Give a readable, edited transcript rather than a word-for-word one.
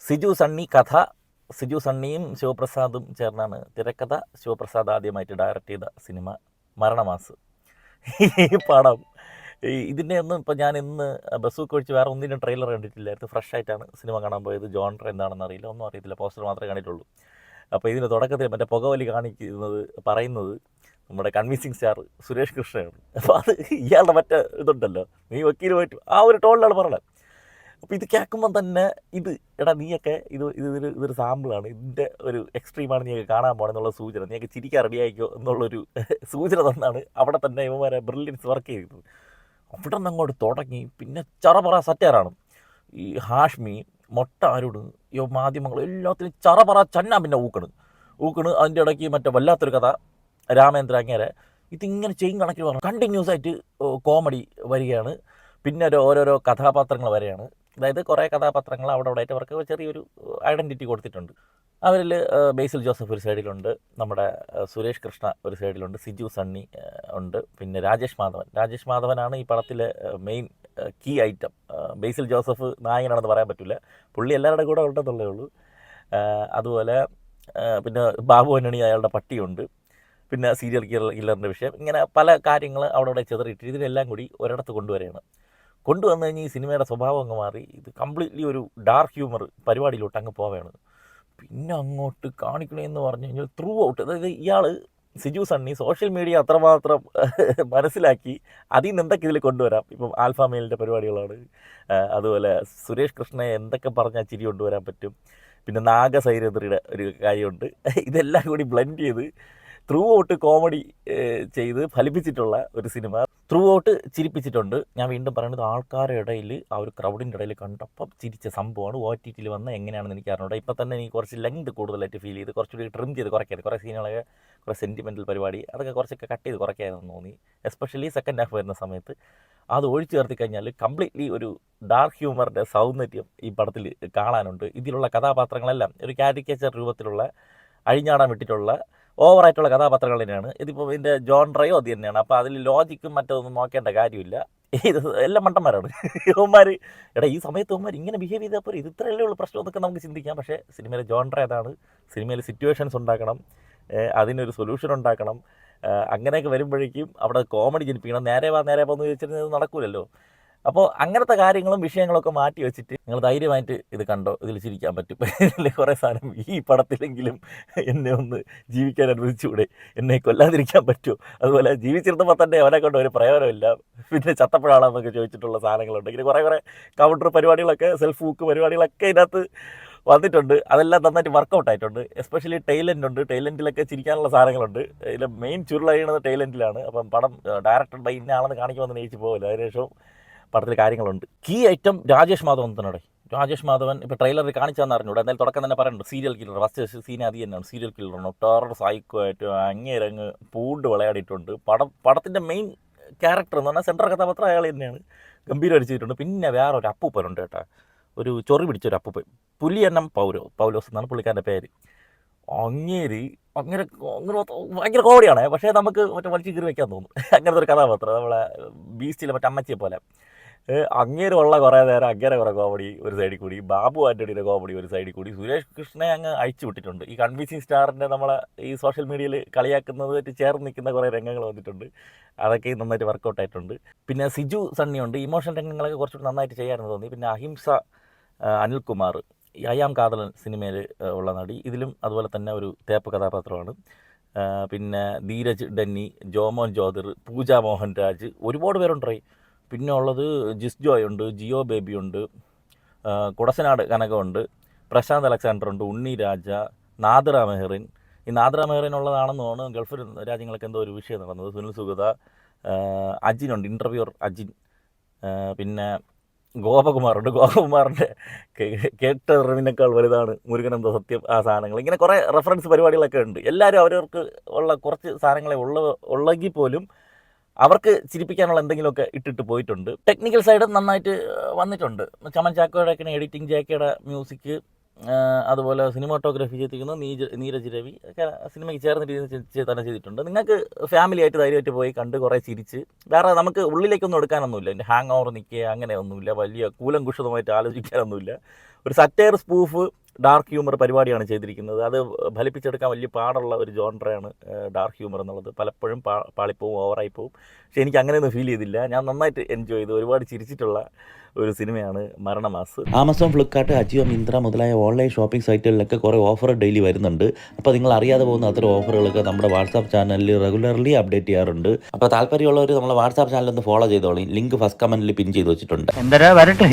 സിജു സണ്ണി കഥ. സിജു സണ്ണിയും ശിവപ്രസാദും ചേർന്നാണ് തിരക്കഥ. ശിവപ്രസാദ് ആദ്യമായിട്ട് ഡയറക്റ്റ് ചെയ്ത സിനിമ മരണമാസ്. ഈ പടം ഇതിൻ്റെ ഒന്നും ഇപ്പോൾ ഞാൻ ഇന്ന് ബസ്സൊക്കെ ഒഴിച്ച് വേറെ ഒന്നിനും ട്രെയിലർ കണ്ടിട്ടില്ലായിരുന്നു. ഫ്രഷ് ആയിട്ടാണ് സിനിമ കാണാൻ പോയത്. ജോൺർ എന്താണെന്ന് അറിയില്ല, ഒന്നും അറിയത്തില്ല, പോസ്റ്റർ മാത്രമേ കണ്ടിട്ടുള്ളൂ. അപ്പോൾ ഇതിന് തുടക്കത്തിൽ മറ്റേ പുകവലി പറയുന്നത് നമ്മുടെ കൺവിൻസിങ് സ്റ്റാർ സുരേഷ് കൃഷ്ണയാണ്. അപ്പോൾ അത് ഇയാളുടെ മറ്റേ ഇതുണ്ടല്ലോ, നീ വക്കീൽ പോയിട്ട് ആ ഒരു ടോണിലാണ് പറഞ്ഞത്. അപ്പോൾ ഇത് കേൾക്കുമ്പം തന്നെ എടാ നീയൊക്കെ ഇതൊരു സാമ്പിളാണ്, ഇതിൻ്റെ ഒരു എക്സ്ട്രീമാണ് നീയൊക്കെ കാണാൻ പോകണമെന്നുള്ള സൂചന, നീയൊക്കെ ചിരിക്കാൻ റെഡിയായിക്കോ എന്നുള്ളൊരു സൂചന തന്നാണ് അവിടെ തന്നെ ഇവന്മാരെ ബ്രില്യൻസ് വർക്ക് ചെയ്തത്. അവിടെ നിന്ന് അങ്ങോട്ട് തുടങ്ങി. പിന്നെ ചറപറ സറ്റാറാണ് ഈ ഹാഷ്മി, മൊട്ട അരുണ്, മാധ്യമങ്ങൾ എല്ലാത്തിനും ചറപറ ചന്നാ പിന്നെ ഊക്കണ്. അതിൻ്റെ ഇടയ്ക്ക് മറ്റേ വല്ലാത്തൊരു കഥ രാമേന്ദ്ര അങ്ങേരെ ഇതിങ്ങനെ ചെയിൻ കണക്കിൽ പറഞ്ഞു കണ്ടിന്യൂസ് ആയിട്ട് കോമഡി വരികയാണ്. പിന്നെ ഓരോരോ കഥാപാത്രങ്ങൾ വരെയാണ്. അതായത് കുറേ കഥാപാത്രങ്ങൾ അവിടെ ആയിട്ട് അവർക്ക് ചെറിയൊരു ഐഡൻറ്റിറ്റി കൊടുത്തിട്ടുണ്ട്. അവരിൽ ബേസിൽ ജോസഫ് ഒരു സൈഡിലുണ്ട്, നമ്മുടെ സുരേഷ് കൃഷ്ണ ഒരു സൈഡിലുണ്ട്, സിജു സണ്ണി ഉണ്ട്, പിന്നെ രാജേഷ് മാധവനാണ് ഈ പടത്തിലെ മെയിൻ കീ ഐറ്റം. ബേസിൽ ജോസഫ് നായകനാണെന്ന് പറയാൻ പറ്റില്ല, പുള്ളി എല്ലാവരുടെ കൂടെ ഉണ്ടെന്നുള്ളേ ഉള്ളൂ. അതുപോലെ പിന്നെ ബാബു അന്നണി, അയാളുടെ പട്ടിയുണ്ട്, പിന്നെ സീരിയൽ കില്ലറിൻ്റെ വിഷയം, ഇങ്ങനെ പല കാര്യങ്ങൾ അവിടെ ചെതറിയിട്ട് ഇതിനെല്ലാം കൂടി ഒരിടത്ത് കൊണ്ടുവന്നു കഴിഞ്ഞ് ഈ സിനിമയുടെ സ്വഭാവം അങ്ങ് മാറി. ഇത് കംപ്ലീറ്റ്ലി ഒരു ഡാർക്ക് ഹ്യൂമർ പരിപാടിയിലോട്ട് അങ്ങ് പോവുകയാണ്. പിന്നെ അങ്ങോട്ട് കാണിക്കണമെന്ന് പറഞ്ഞു കഴിഞ്ഞാൽ ത്രൂ ഔട്ട്, അതായത് ഇയാൾ സിജു സണ്ണി സോഷ്യൽ മീഡിയ അത്രമാത്രം മനസ്സിലാക്കി അതിൽ നിന്ന് എന്തൊക്കെ ഇതിൽ കൊണ്ടുവരാം. ഇപ്പം ആൽഫ മെയിലിൻ്റെ പരിപാടികളാണ്. അതുപോലെ സുരേഷ് കൃഷ്ണയെ എന്തൊക്കെ പറഞ്ഞാൽ ചിരി കൊണ്ടുവരാൻ പറ്റും. പിന്നെ നാഗസൈരേന്ദ്രയുടെ ഒരു കാര്യമുണ്ട്. ഇതെല്ലാം കൂടി ബ്ലെൻഡ് ചെയ്ത് ത്രൂ ഔട്ട് കോമഡി ചെയ്ത് ഫലിപ്പിച്ചിട്ടുള്ള ഒരു സിനിമ. Through out ചിരിപ്പിച്ചിട്ടുണ്ട്. ഞാൻ വീണ്ടും പറയുന്നത്, ആൾക്കാരുടെ ഇടയിൽ, ആ ഒരു ക്രൗഡിൻ്റെ ഇടയിൽ കണ്ടപ്പം ചിരിച്ച സംഭവമാണ്. OTTയിൽ വന്ന എങ്ങനെയാണെന്ന് എനിക്ക് അറിഞ്ഞൂടാ. ഇപ്പം തന്നെ എനിക്ക് കുറച്ച് ലെങ്ത് കൂടുതലായിട്ട് ഫീൽ ചെയ്ത് കുറച്ചുകൂടി ട്രിം ചെയ്ത് കുറയ്ക്കാതെ, കുറേ സീനുകളൊക്കെ, കുറേ സെൻറ്റിമെൻറ്റൽ പരിപാടി അതൊക്കെ കുറച്ചൊക്കെ കട്ട് ചെയ്ത് കുറയ്ക്കാമെന്ന് തോന്നി. എസ്പെഷ്യലി സെക്കൻഡ് ഹാഫ് വരുന്ന സമയത്ത് അത് ഒഴിച്ചു ചേർത്തി കഴിഞ്ഞാൽ കംപ്ലീറ്റ്ലി ഒരു ഡാർക്ക് ഹ്യൂമറിൻ്റെ സൗന്ദര്യം ഈ പടത്തിൽ കാണാനുണ്ട്. ഇതിലുള്ള കഥാപാത്രങ്ങളെല്ലാം ഒരു കാരിക്കേച്ചർ രൂപത്തിലുള്ള അഴിഞ്ഞാടാൻ വിട്ടിട്ടുള്ള ഓവറായിട്ടുള്ള കഥാപാത്രങ്ങൾ തന്നെയാണ്. ഇതിപ്പോൾ ഇതിൻ്റെ ജോൺറയോ അത് തന്നെയാണ്. അപ്പോൾ അതിൽ ലോജിക്കും മറ്റൊന്നും നോക്കേണ്ട കാര്യമില്ല. ഇത് എല്ലാം മണ്ടന്മാരാണ് ഇവന്മാർ. ഈ സമയത്ത് ഇവന്മാർ ഇങ്ങനെ ബിഹേവ് ചെയ്താൽ പോലും ഇത് ഇത്രയല്ലേ ഉള്ള പ്രശ്നം എന്നൊക്കെ നമുക്ക് ചിന്തിക്കാം. പക്ഷേ സിനിമയിലെ ജോൺറ ഏതാണ്, സിനിമയിൽ സിറ്റുവേഷൻസ് ഉണ്ടാക്കണം, അതിനൊരു സൊല്യൂഷൻ ഉണ്ടാക്കണം. അങ്ങനെയൊക്കെ വരുമ്പോഴേക്കും അവിടെ കോമഡി ജനിപ്പിക്കണം. നേരെ വാ എന്ന് ചോദിച്ചിരുന്നത് നടക്കൂലല്ലോ. അപ്പോൾ അങ്ങനത്തെ കാര്യങ്ങളും വിഷയങ്ങളൊക്കെ മാറ്റി വെച്ചിട്ട് നിങ്ങൾ ധൈര്യമായിട്ട് ഇത് കണ്ടോ, ഇതിൽ ചിരിക്കാൻ പറ്റും. ഇതിൽ കുറേ സാധനം ഈ പടത്തിലെങ്കിലും എന്നെ ഒന്ന് ജീവിക്കാൻ അനുവദിച്ചുകൂടെ, എന്നെ കൊല്ലാതിരിക്കാൻ പറ്റുമോ, അതുപോലെ ജീവിച്ചിരുന്നപ്പോൾ തന്നെ അവനെ കൊണ്ട് ഒരു പ്രയോജനമില്ല, പിന്നെ ചത്തപ്പോഴാണെന്നൊക്കെ ചോദിച്ചിട്ടുള്ള സാധനങ്ങളുണ്ട്. ഇങ്ങനെ കുറേ കൗണ്ടർ പരിപാടികളൊക്കെ, സെൽഫ് ഹൂക്ക് പരിപാടികളൊക്കെ ഇതിനകത്ത് വന്നിട്ടുണ്ട്. അതെല്ലാം നന്നായിട്ട് വർക്കൗട്ട് ആയിട്ടുണ്ട്. എസ്പെഷ്യലി ടൈലൻറ്റിലൊക്കെ ചിരിക്കാനുള്ള സാധനങ്ങളുണ്ട്. ഇതിൽ മെയിൻ ചുരുളഴിയുന്നത് ടൈലൻറ്റിലാണ്. അപ്പം പടം ഡയറക്ടഡ് ബൈ ഇന്ന ആളെന്ന് കാണിക്കുമെന്ന് ജയിച്ച് പോകില്ല. അതിനുശേഷം പടത്തിൽ കാര്യങ്ങളുണ്ട്. കീ ഐറ്റം രാജേഷ് മാധവൻ തന്നെ. രാജേഷ് മാധവൻ ഇപ്പോൾ ട്രെയിലറിൽ കാണിച്ചാന്ന് അറിഞ്ഞൂടെ, എന്തായാലും തുടക്കം തന്നെ പറയുന്നുണ്ട്, സീരിയൽ കില്ലർ. ഫസ്റ്റ് സീൻ അത് തന്നെയാണ്, സീരിയൽ കില്ലറാണ്. ടെറർ സൈക്കോ ആയിട്ട് അങ്ങേരങ്ങ് പൂണ്ട് വിളയാടിയിട്ടുണ്ട്. പടത്തിൻ്റെ മെയിൻ ക്യാരക്ടർ എന്ന് പറഞ്ഞാൽ സെൻട്രൽ കഥാപാത്രം അയാൾ തന്നെയാണ്, ഗംഭീരം ചെയ്തിട്ടുണ്ട്. പിന്നെ വേറെ ഒരു അപ്പൂപ്പനുണ്ട് കേട്ടോ, ഒരു ചൊറി പിടിച്ചൊരു അപ്പൂപ്പൻ, പുലിയന്നം പൗലോസ് എന്നാണ് പുള്ളിക്കാരൻ്റെ പേര്. അങ്ങനെ ഭയങ്കര കോമഡിയാണ്. പക്ഷേ നമുക്ക് മറ്റേ വലിച്ചു കീറി വയ്ക്കാൻ തോന്നും. അങ്ങനത്തെ ഒരു കഥാപാത്രം, നമ്മളെ ബീസ്റ്റിലെ മറ്റേ അമ്മച്ചിയെ പോലെ. അങ്ങേരുള്ള കുറേ നേരം അങ്ങനെ കുറേ കോമഡി ഒരു സൈഡിൽ കൂടി, ബാബു ആൻ്റണിയുടെ കോമഡി ഒരു സൈഡിൽ കൂടി, സുരേഷ് കൃഷ്ണയെ അങ്ങ് അഴിച്ചു വിട്ടിട്ടുണ്ട്. ഈ കൺവിൻസിങ് സ്റ്റാറിൻ്റെ നമ്മളെ ഈ സോഷ്യൽ മീഡിയയിൽ കളിയാക്കുന്നതായിട്ട് ചേർന്ന് നിൽക്കുന്ന കുറേ രംഗങ്ങൾ വന്നിട്ടുണ്ട്. അതൊക്കെ നന്നായിട്ട് വർക്കൗട്ട് ആയിട്ടുണ്ട്. പിന്നെ സിജു സണ്ണിയുണ്ട്. ഇമോഷണൽ രംഗങ്ങളൊക്കെ കുറച്ചുകൂടി നന്നായിട്ട് ചെയ്യാമെന്ന് തോന്നി. പിന്നെ അഹിംസ അനിൽകുമാർ, ഈ അയാം കാതലൻ സിനിമയിൽ ഉള്ള നടി, ഇതിലും അതുപോലെ തന്നെ ഒരു തേപ്പ് കഥാപാത്രമാണ്. പിന്നെ ധീരജ് ഡന്നി, ജോമോൻ ജ്യോതിർ, പൂജ മോഹൻരാജ്, ഒരുപാട് പേരുണ്ടായി. പിന്നെ ഉള്ളത് ജിസ് ജോയ് ഉണ്ട്, ജിയോ ബേബി ഉണ്ട്, കുടശനാട് കനകമുണ്ട്, പ്രശാന്ത് അലക്സാണ്ടർ ഉണ്ട്, ഉണ്ണി രാജ, നാദിറ മെഹറിൻ. ഈ നാദിറ മെഹറിൻ ഉള്ളതാണെന്ന് തോന്നുന്നു ഗൾഫ് രാജ്യങ്ങളൊക്കെ എന്തോ ഒരു വിഷയം നടന്നത്. സുനിൽ സുഗത, അജിനുണ്ട്, ഇൻ്റർവ്യൂർ അജിൻ. പിന്നെ ഗോപകുമാറുണ്ട്. ഗോപകുമാറിൻ്റെ കേട്ടറിവിനേക്കാൾ വലുതാണ് മുരുകനെന്തോ സത്യം, ആ സാധനങ്ങൾ. ഇങ്ങനെ കുറേ റെഫറൻസ് പരിപാടികളൊക്കെ ഉണ്ട്. എല്ലാവരും അവരവർക്ക് ഉള്ള കുറച്ച് സാധനങ്ങളെ ഉള്ളെങ്കിൽ പോലും അവർക്ക് ചിരിപ്പിക്കാനുള്ള എന്തെങ്കിലുമൊക്കെ ഇട്ടിട്ട് പോയിട്ടുണ്ട്. ടെക്നിക്കൽ സൈഡ് നന്നായിട്ട് വന്നിട്ടുണ്ട്. ചമൻ ചാക്കോയുടെ എഡിറ്റിംഗ്, ജാക്കയുടെ മ്യൂസിക്, അതുപോലെ സിനിമാറ്റോഗ്രാഫി ചെയ്തിരിക്കുന്നത് നീരജ് രവി ഒക്കെ സിനിമയ്ക്ക് ചേർന്ന രീതിയിൽ തന്നെ ചെയ്തിട്ടുണ്ട്. നിങ്ങൾക്ക് ഫാമിലി ആയിട്ട് ധൈര്യമായിട്ട് പോയി കണ്ട് കുറേ ചിരിച്ച്, വേറെ നമുക്ക് ഉള്ളിലേക്കൊന്നും എടുക്കാനൊന്നുമില്ല, എൻ്റെ ഹാങ് ഓവർ നിൽക്കുക അങ്ങനെയൊന്നുമില്ല, വലിയ കൂലങ്കുഷതമായിട്ട് ആലോചിക്കാനൊന്നുമില്ല. ഒരു സറ്റയർ സ്പൂഫ് ഡാർക്ക് ഹ്യൂമർ പരിപാടിയാണ് ചെയ്തിരിക്കുന്നത്. അത് ഫലിപ്പിച്ചെടുക്കാൻ വലിയ പാടുള്ള ഒരു ജോൺറയാണ് ഡാർക്ക് ഹ്യൂമർ എന്നുള്ളത്. പലപ്പോഴും പാളിപ്പോവും, ഓവറായി പോവും. പക്ഷേ എനിക്ക് അങ്ങനെയൊന്നും ഫീൽ ചെയ്തില്ല. ഞാൻ നന്നായിട്ട് എൻജോയ് ചെയ്തു. ഒരുപാട് ചിരിച്ചിട്ടുള്ള ഒരു സിനിമയാണ് മരണമാസ്. ആമസോൺ, ഫ്ലിപ്കാർട്ട്, അജിയോ, മിന്ത്ര മുതലായ ഓൺലൈൻ ഷോപ്പിംഗ് സൈറ്റുകളിലൊക്കെ കുറേ ഓഫർ ഡെയിലി വരുന്നുണ്ട്. അപ്പോൾ നിങ്ങൾ അറിയാതെ പോകുന്ന അത്തരം ഓഫറുകളൊക്കെ നമ്മുടെ വാട്സാപ്പ് ചാനലിൽ റെഗുലർലി അപ്ഡേറ്റ് ചെയ്യാറുണ്ട്. അപ്പോൾ താല്പര്യമുള്ളവർ നമ്മളെ വാട്സാപ്പ് ചാനൽ ഒന്ന് ഫോളോ ചെയ്തോളൂ. ലിങ്ക് ഫസ്റ്റ് കമൻറ്റിൽ പിൻ ചെയ്ത് വെച്ചിട്ടുണ്ട്. എന്തരാ വരട്ടെ.